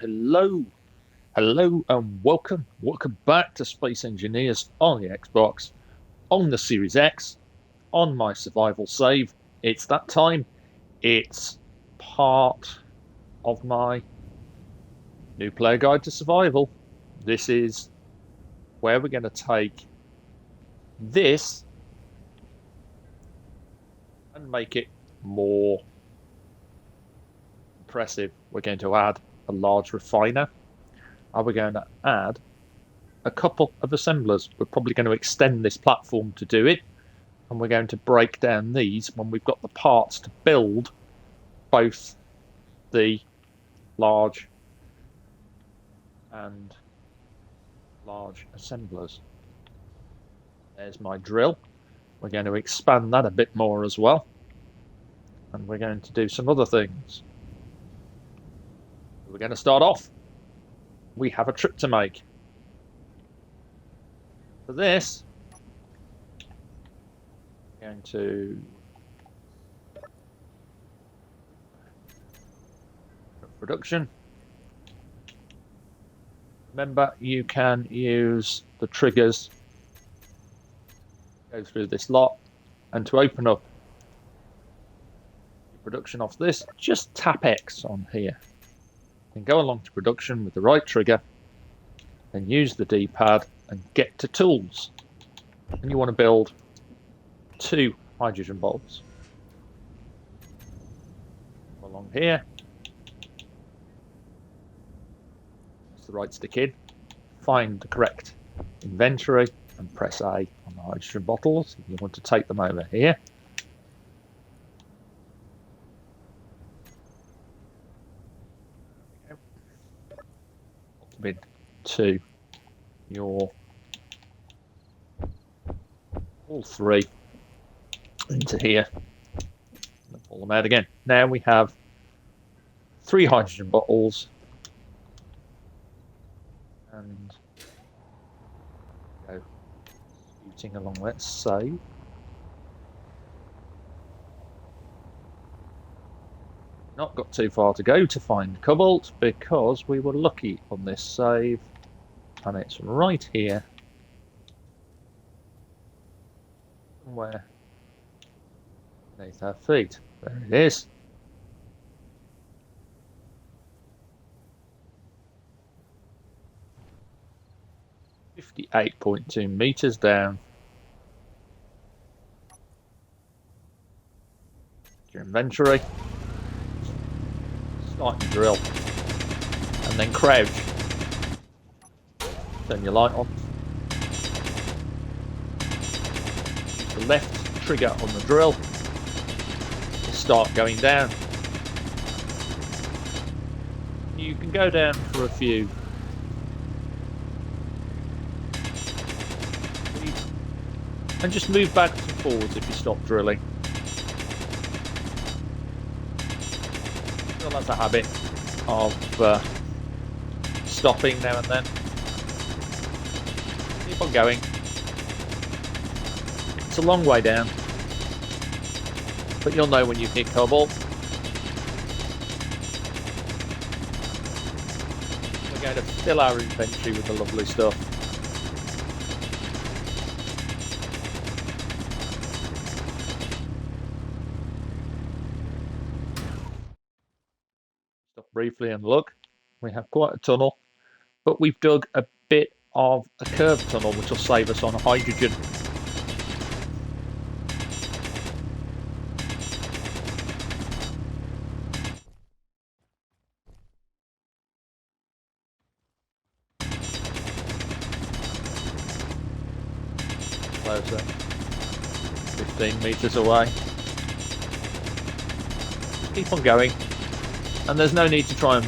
Hello, hello, and welcome. Welcome back to Space Engineers on the Xbox, on the Series X, on my survival save. It's that time. It's part of my new player guide to survival. This is where we're going to take this and make it more impressive. We're going to add a large refiner, and we're going to add a couple of assemblers. We're probably going to extend this platform to do it, and we're going to break down these when we've got the parts to build both the large and large assemblers. There's my drill. We're going to expand that a bit more as well, and we're going to do some other things. We're going to start off. We have a trip to make. For this, we're going to production. Remember, you can use the triggers, go through this lot, and to open up production off this, just tap X on here. Then go along to production with the right trigger, then use the D-pad and get to tools. And you want to build 2 hydrogen bottles. Along here. Press the right stick in, find the correct inventory and press A on the hydrogen bottles. You want to take them over here. Put them into your all 3 into here. Pull them out again. Now we have 3 hydrogen bottles and go shooting along. Let's save. Not got too far to go to find Cobalt because we were lucky on this save, and it's right here somewhere beneath our feet. There it is. $58.2 meters down. Your inventory. Start your drill. And then crouch. Turn your light on. Use the left trigger on the drill to start going down. You can go down for a few. And just move backwards and forwards if you stop drilling. Still has a habit of stopping now and then. Keep on going. It's a long way down, but you'll know when you've hit Cobalt. We're going to fill our inventory with the lovely stuff. Briefly and look, we have quite a tunnel, but we've dug a bit of a curved tunnel which will save us on hydrogen. Closer, 15 meters away. Just keep on going. And there's no need to try and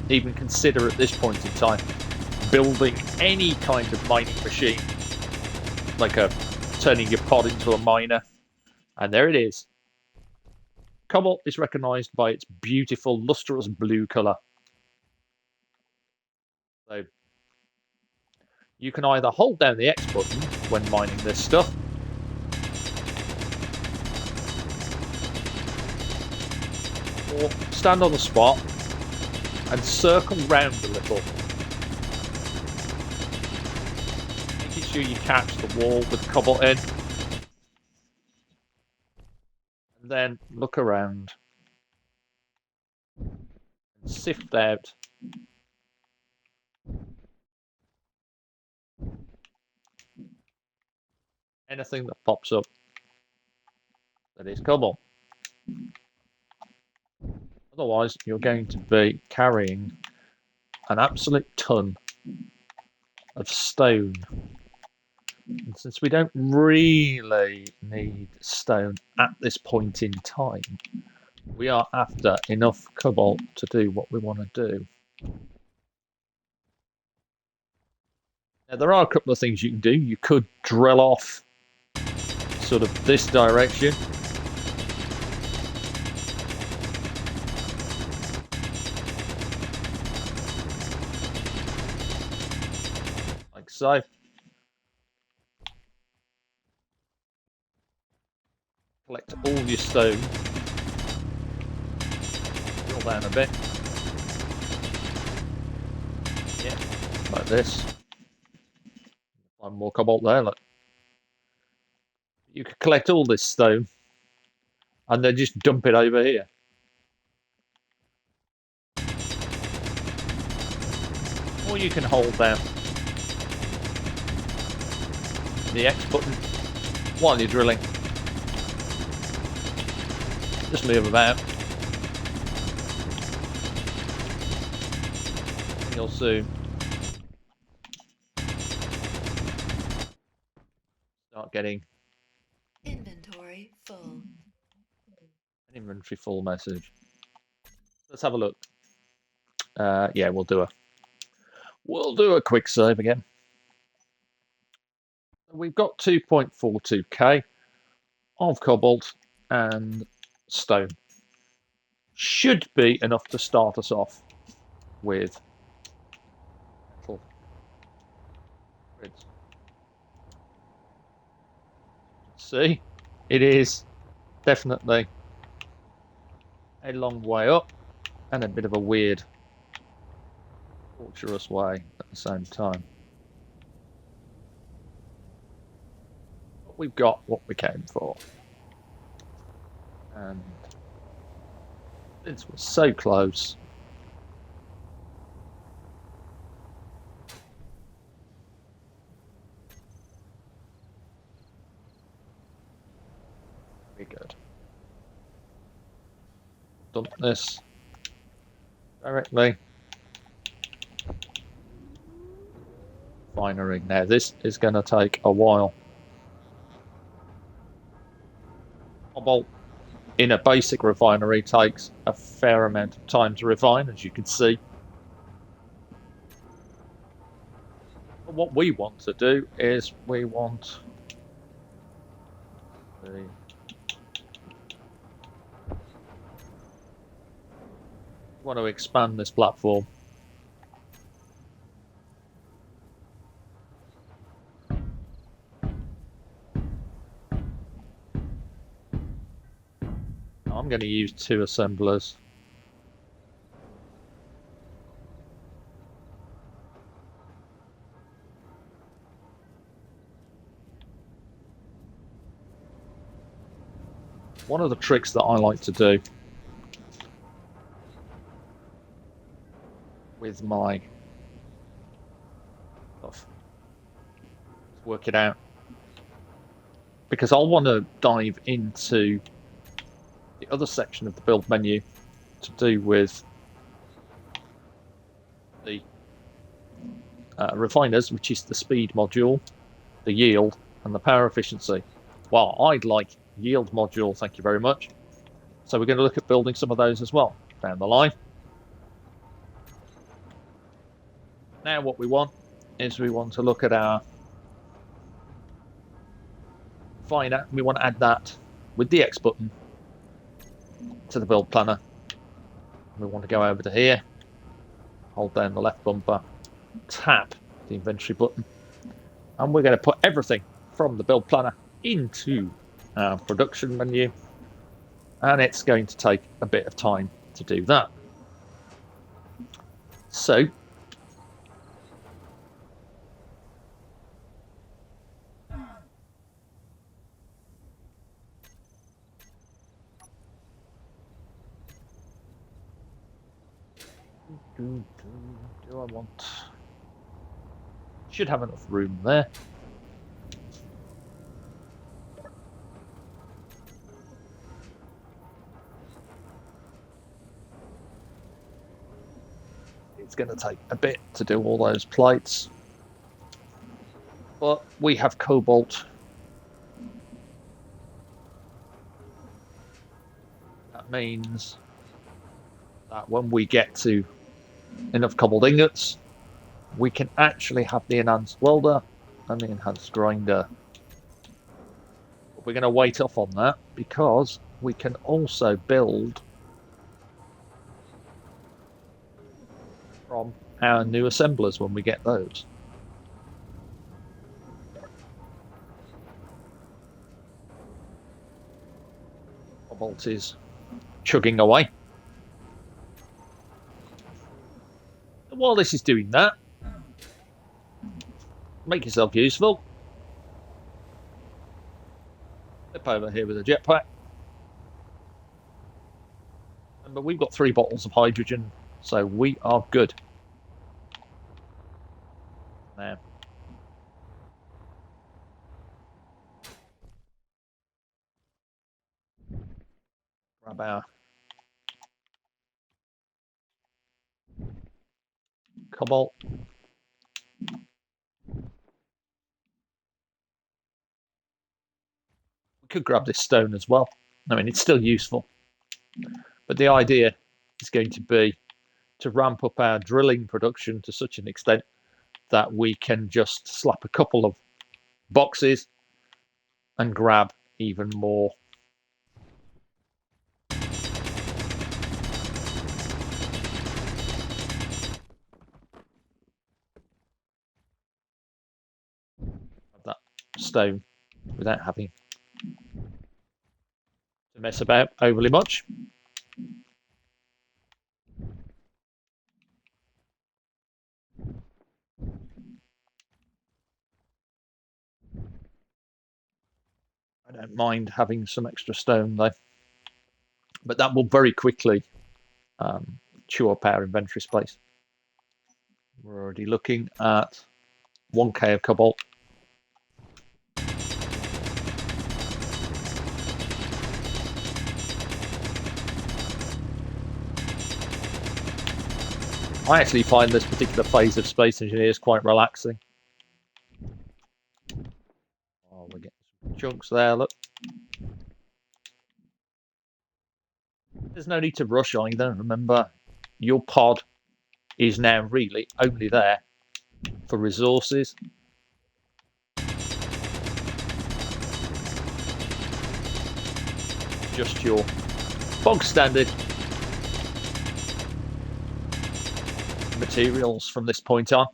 even consider at this point in time building any kind of mining machine, like turning your pod into a miner. And there it is. Cobalt is recognised by its beautiful lustrous blue colour. So you can either hold down the X button when mining this stuff, or stand on the spot and circle round a little. Making sure you catch the wall with the cobalt in. And then look around and sift out anything that pops up that is cobalt. Otherwise, you're going to be carrying an absolute ton of stone. And since we don't really need stone at this point in time, we are after enough cobalt to do what we want to do. Now, there are a couple of things you can do. You could drill off sort of this direction. Like so. Collect all your stone. Drill down a bit. Yeah, like this. Find more cobalt there, look. You could collect all this stone and then just dump it over here. Or you can hold down the X button while you're drilling. Just move about. And you'll soon start getting inventory full. an inventory full message. Let's have a look. Yeah, we'll do a quick save again. We've got 2.42k of cobalt and stone. Should be enough to start us off with metal grids. See, it is definitely a long way up and a bit of a weird, torturous way at the same time. But we've got what we came for. And since we're so close, very good. Dump this directly. Refinery. Now this is going to take a while. Cobalt in a basic refinery takes a fair amount of time to refine, as you can see. But what we want to do is we want to expand this platform. I'm going to use 2 assemblers. One of the tricks that I like to do with my stuff is work it out, because I'll want to dive into the other section of the build menu to do with the refiners, which is the speed module, the yield, and the power efficiency. Well, I'd like yield module, thank you very much. So we're going to look at building some of those as well down the line. Now what we want is we want to look at our refiner. We want to add that with the X button to the build planner. We want to go over to here, hold down the left bumper, tap the inventory button, and we're going to put everything from the build planner into our production menu, and it's going to take a bit of time to do that. So, do I want... Should have enough room there. It's going to take a bit to do all those plates. But we have cobalt. That means that when we get to enough cobalt ingots, we can actually have the enhanced welder and the enhanced grinder. But we're going to wait off on that because we can also build from our new assemblers when we get those. Cobalt is chugging away. And while this is doing that, make yourself useful. Flip over here with a jetpack. But we've got 3 bottles of hydrogen, so we are good. Now, grab our cobalt. We could grab this stone as well. I mean, it's still useful. But the idea is going to be to ramp up our drilling production to such an extent that we can just slap a couple of boxes and grab even more. That stone without having to mess about overly much. I don't mind having some extra stone though, but that will very quickly chew up our inventory space. We're already looking at 1k of cobalt. I actually find this particular phase of Space Engineers quite relaxing. Oh, we're getting some chunks there, look. There's no need to rush either. Remember, your pod is now really only there for resources. Just your bog standard materials from this point on.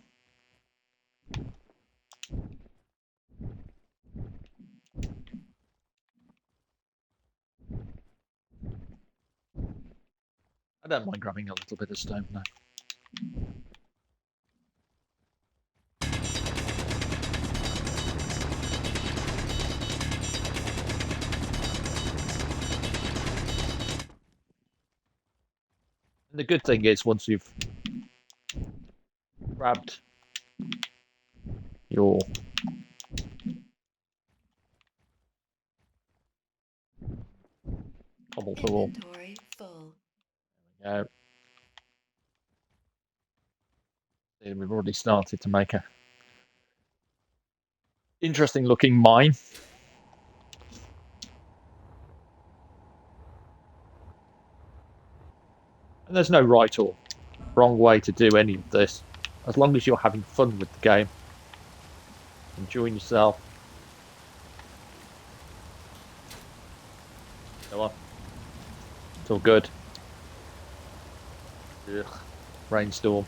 I don't mind grabbing a little bit of stone now. And the good thing is, once you've grabbed your cobalt ore, Inventory full. there we go. See, we've already started to make a interesting looking mine. And there's no right or wrong way to do any of this, as long as you're having fun with the game, enjoying yourself. Go on, it's all good. Ugh, rainstorm.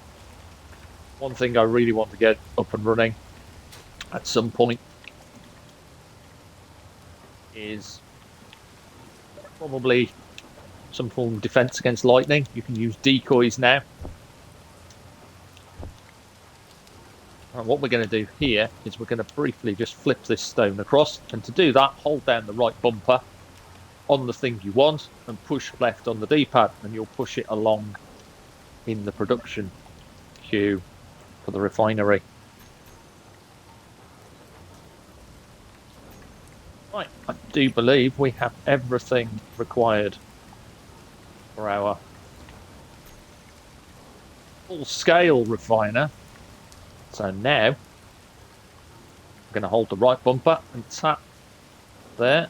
One thing I really want to get up and running at some point is probably some form of defense against lightning. You can use decoys now. And what we're going to do here is we're going to briefly just flip this stone across. And to do that, hold down the right bumper on the thing you want and push left on the D-pad, and you'll push it along in the production queue for the refinery. Right, I do believe we have everything required for our full-scale refiner. So now, I'm going to hold the right bumper and tap there.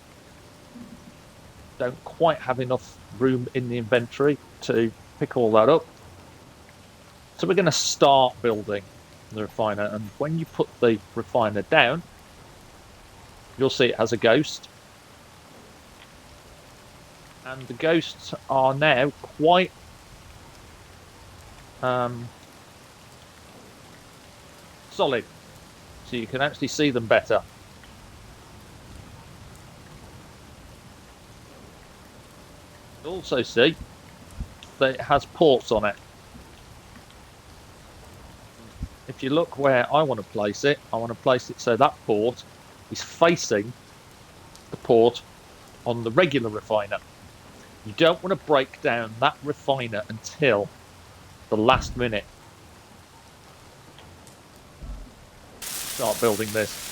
Don't quite have enough room in the inventory to pick all that up. So we're going to start building the refiner. And when you put the refiner down, you'll see it has a ghost. And the ghosts are now quite solid. So you can actually see them better. You'll also see that it has ports on it. If you look where I want to place it, I want to place it so that port is facing the port on the regular refiner. You don't want to break down that refiner until the last minute. Start building this.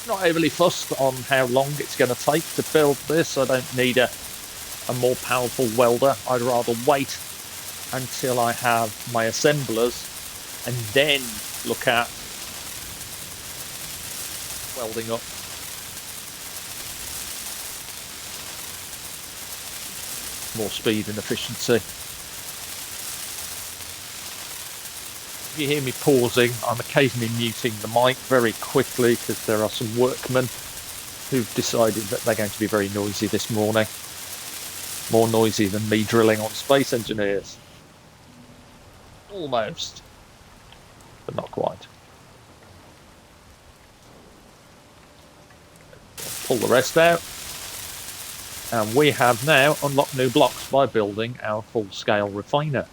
Not overly fussed on how long it's going to take to build this. I don't need a more powerful welder. I'd rather wait until I have my assemblers and then look at welding up. More speed and efficiency. If you hear me pausing, I'm occasionally muting the mic very quickly because there are some workmen who've decided that they're going to be very noisy this morning. More noisy than me drilling on Space Engineers. Almost, but not quite. Pull the rest out. And we have now unlocked new blocks by building our full-scale refiner.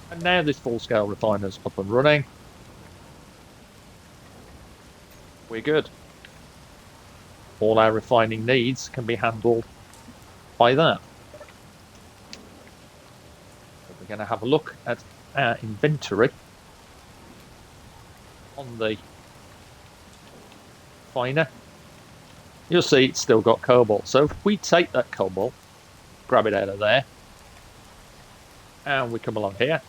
And now this full-scale refiner is up and running. We're good. All our refining needs can be handled by that. We're going to have a look at our inventory on the refiner. You'll see it's still got cobalt. So if we take that cobalt, grab it out of there, and we come along here,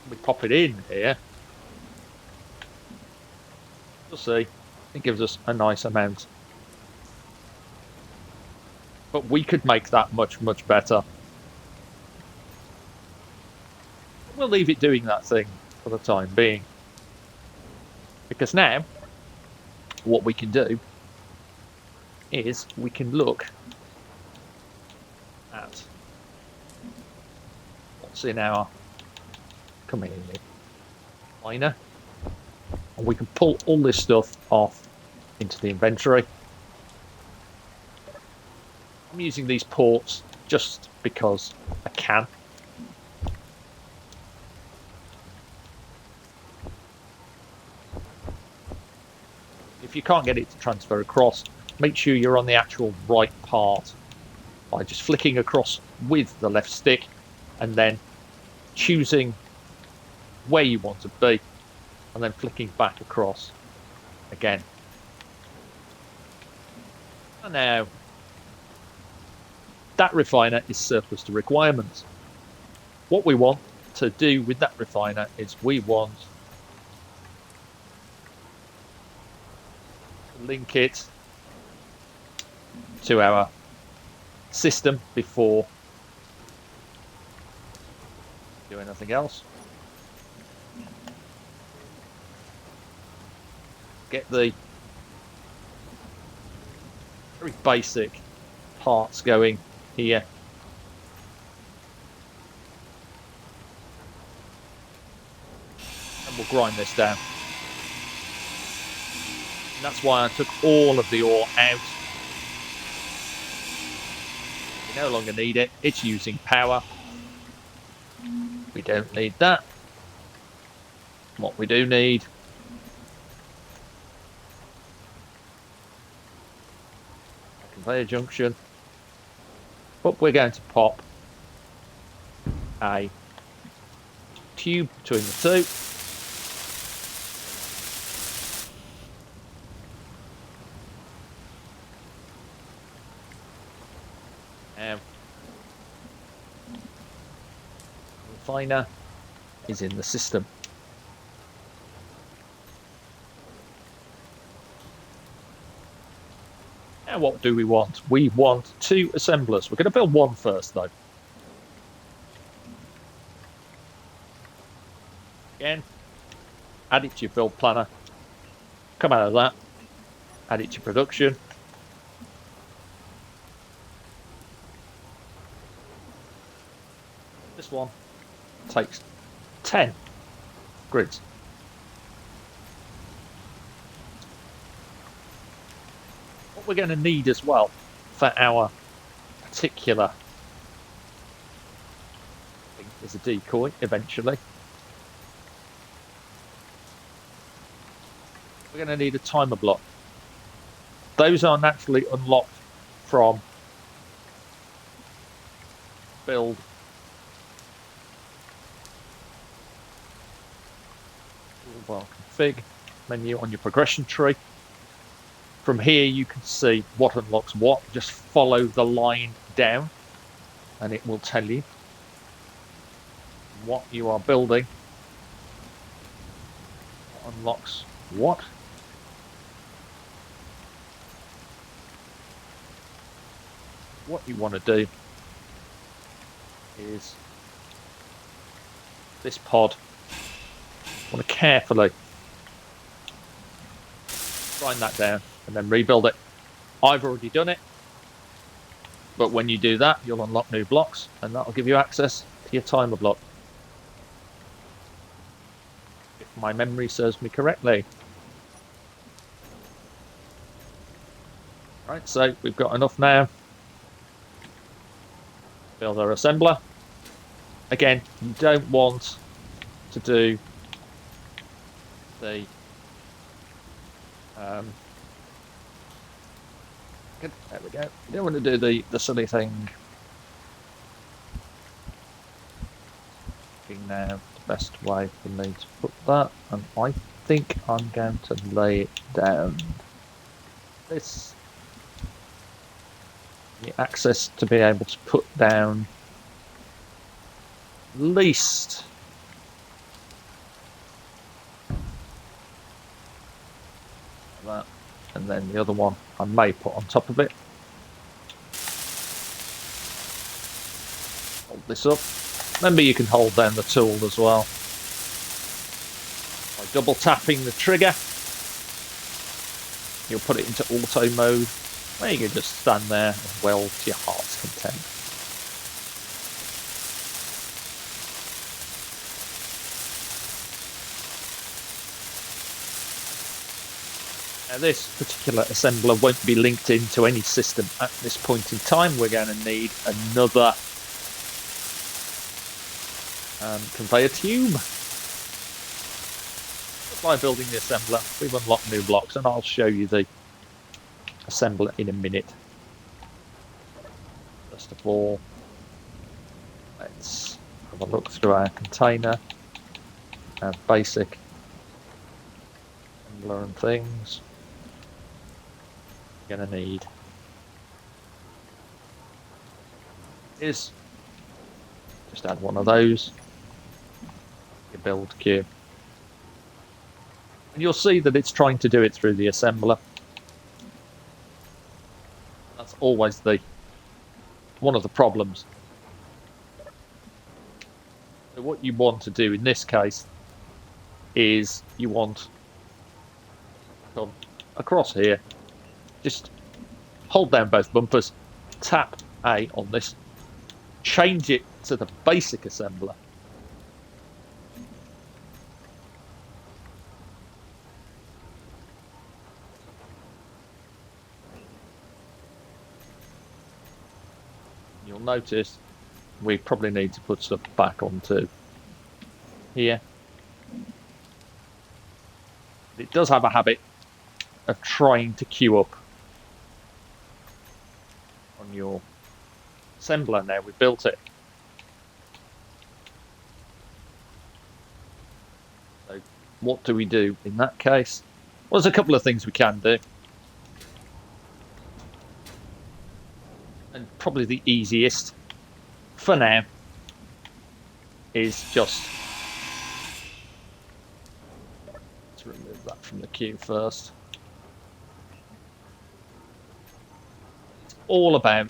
we pop it in here, you'll see it gives us a nice amount. But we could make that much, much better. We'll leave it doing that thing for the time being. Because now, what we can do is we can look at what's in our refiner, and we can pull all this stuff off into the inventory. I'm using these ports just because I can. If you can't get it to transfer across, make sure you're on the actual right part by just flicking across with the left stick and then choosing where you want to be and then flicking back across again. And now that refiner is surplus to requirements. What we want to do with that refiner is we want to link it to our system before do anything else. Get the very basic parts going here. And we'll grind this down. And that's why I took all of the ore out. We no longer need it. It's using power. We don't need that. What we do need, a conveyor junction. But we're going to pop a tube between the two. Now, the refiner is in the system. Now, what do we want? We want 2 assemblers. We're going to build one first, though. Again, add it to your build planner. Come out of that. Add it to production. This one takes 10 grids. What we're going to need as well for our particular thing is a decoy eventually. We're going to need a timer block. Those are naturally unlocked from build. Well, config menu on your progression tree. From here you can see what unlocks what. Just follow the line down and it will tell you what you are building, what unlocks what. What you want to do is this pod, you want to carefully grind that down and then rebuild it. I've already done it, but when you do that you'll unlock new blocks and that'll give you access to your timer block, if my memory serves me correctly. Right, so we've got enough now. Build our assembler. Again, you don't want to do the there we go. You don't want to do the silly thing. Now the best way for me to put that, and I think I'm going to lay it down. This the access to be able to put down at least that, and then the other one I may put on top of it. Hold this up. Remember, you can hold down the tool as well by double tapping the trigger. You'll put it into auto mode, where you can just stand there and weld to your heart's content. Now, this particular assembler won't be linked into any system at this point in time. We're going to need another conveyor tube. Just by building the assembler, we've unlocked new blocks, and I'll show you the assembler in a minute. First of all, let's have a look through our container, our basic assembler and things. We're going to need is just add one of those. Your build queue, and you'll see that it's trying to do it through the assembler. That's always one of the problems. So what you want to do in this case is you want to come across here, just hold down both bumpers, tap A on this, change it to the basic assembler. You'll notice we probably need to put stuff back onto here. It does have a habit of trying to queue up on your assembler. Now we've built it. So what do we do in that case? Well, there's a couple of things we can do. And probably the easiest for now is just to remove that from the queue first. It's all about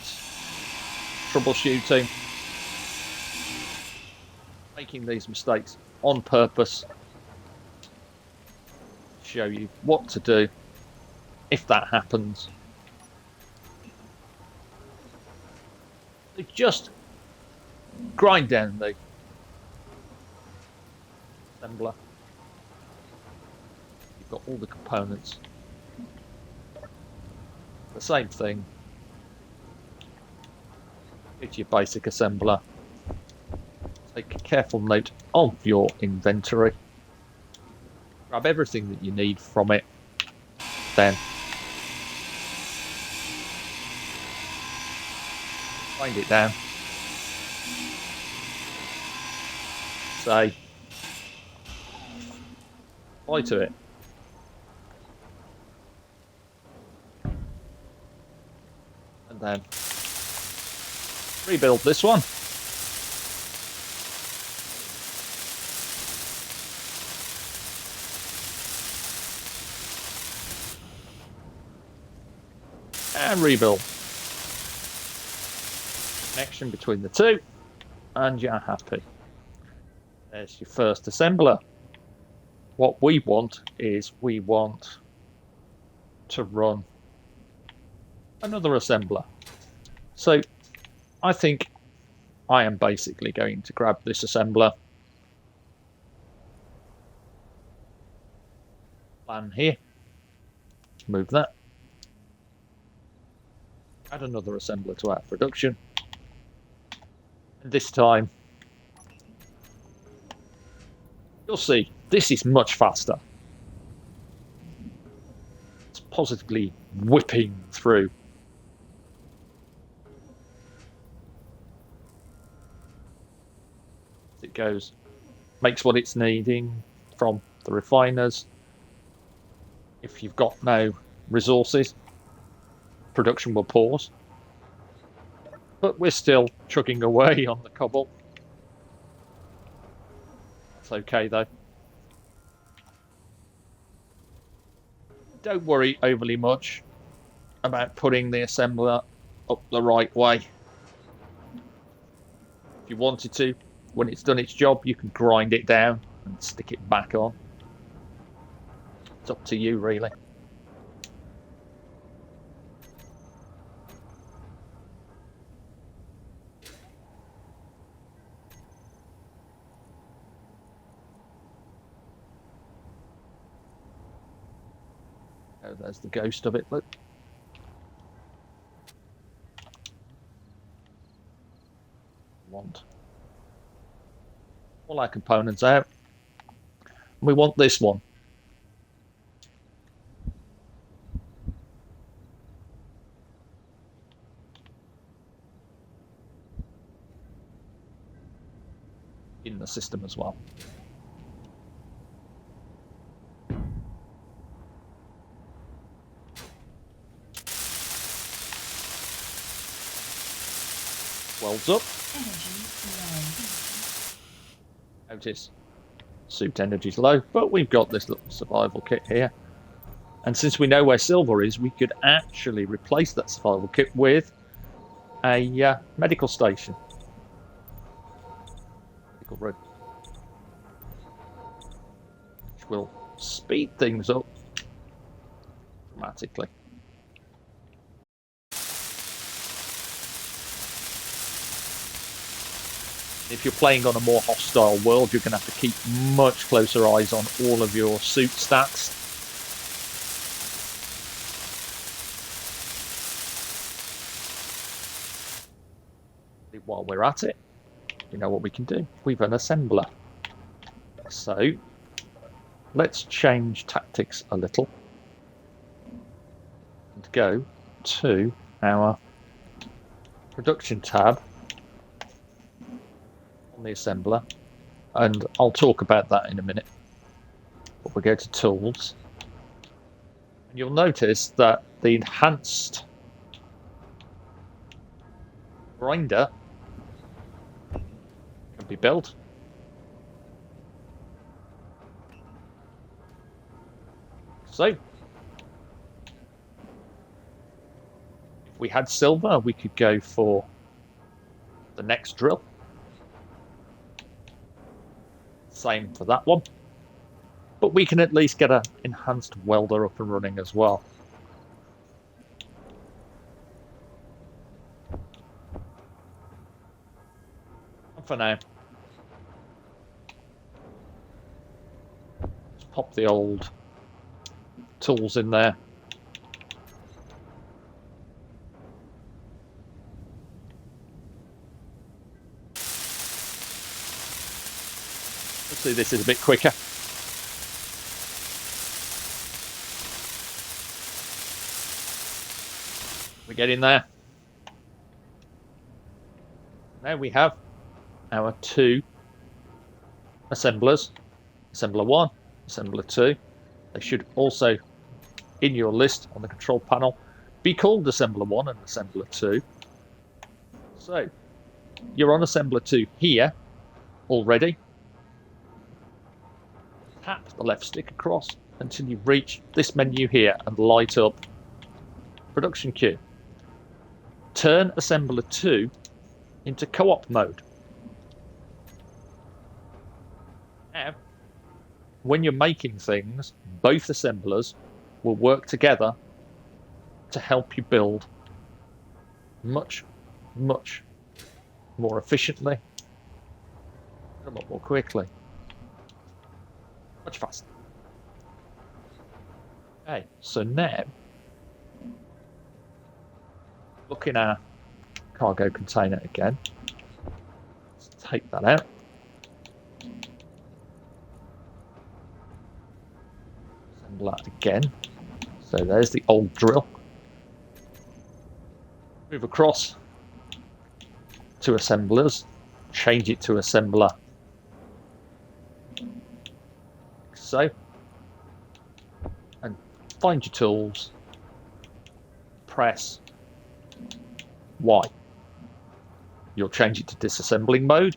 troubleshooting, making these mistakes on purpose, show you what to do if that happens. Just grind down the assembler. You've got all the components. The same thing. It's your basic assembler. Take careful note of your inventory. Grab everything that you need from it. Then grind it down. Say apply to it. And then rebuild this one. And rebuild. Connection between the two, and you're happy. There's your first assembler. What we want is we want to run another assembler. So I think I am basically going to grab this assembler. Plan here. Move that. Add another assembler to our production. And this time, you'll see, this is much faster. It's positively whipping through. It goes, makes what it's needing from the refiners. If you've got no resources, production will pause. But we're still chugging away on the cobalt. That's okay though. Don't worry overly much about putting the assembler up the right way. If you wanted to, when it's done its job, you can grind it down and stick it back on. It's up to you, really. Oh, there's the ghost of it, look. Want all our components out. We want this one. In the system as well. Welds up. Notice suit energy's low, but we've got this little survival kit here. And since we know where silver is, we could actually replace that survival kit with a medical station. Medical room. Which will speed things up dramatically. If you're playing on a more hostile world, you're going to have to keep much closer eyes on all of your suit stats. While we're at it, you know what we can do? We've an assembler. So let's change tactics a little and go to our production tab on the assembler, and I'll talk about that in a minute. But we'll go to tools, and you'll notice that the enhanced grinder can be built. So if we had silver, we could go for the next drill. Same for that one. But we can at least get an enhanced welder up and running as well. And for now, let's pop the old tools in there. Let's see, this is a bit quicker. We get in there. Now we have our two assemblers. Assembler 1, Assembler 2. They should also, in your list on the control panel, be called Assembler 1 and Assembler 2. So, you're on Assembler 2 here already. Tap the left stick across until you reach this menu here and light up Production Queue. Turn Assembler 2 into co-op mode. Now, when you're making things, both assemblers will work together to help you build much, much more efficiently, a lot more quickly, much faster. Okay, so now, look in our cargo container again. Let's take that out. Assemble that again. So there's the old drill. Move across to assemblers. Change it to assembler. So. And find your tools. Press Y. You'll change it to disassembling mode,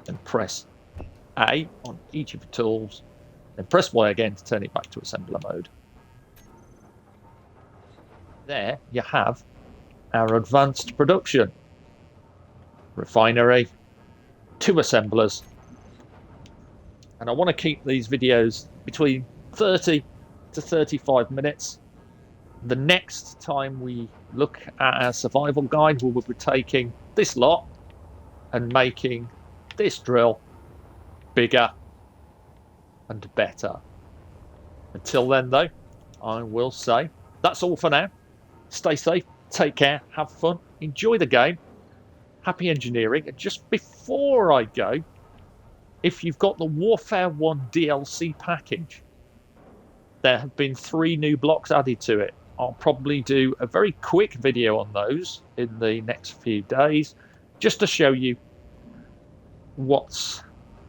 and press A on each of your tools, then press Y again to turn it back to assembler mode. There you have our advanced production. Refinery, 2 assemblers, and I want to keep these videos between 30 to 35 minutes. The next time we look at our survival guide, we will be taking this lot and making this drill bigger and better. Until then, though, I will say that's all for now. Stay safe, take care, have fun, enjoy the game. Happy engineering. And just before I go, if you've got the Warfare 1 DLC package, there have been 3 new blocks added to it. I'll probably do a very quick video on those in the next few days, just to show you what's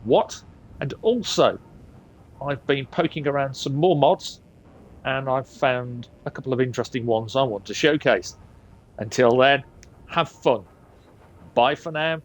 what. And also, I've been poking around some more mods, and I've found a couple of interesting ones I want to showcase. Until then, have fun. Bye for now.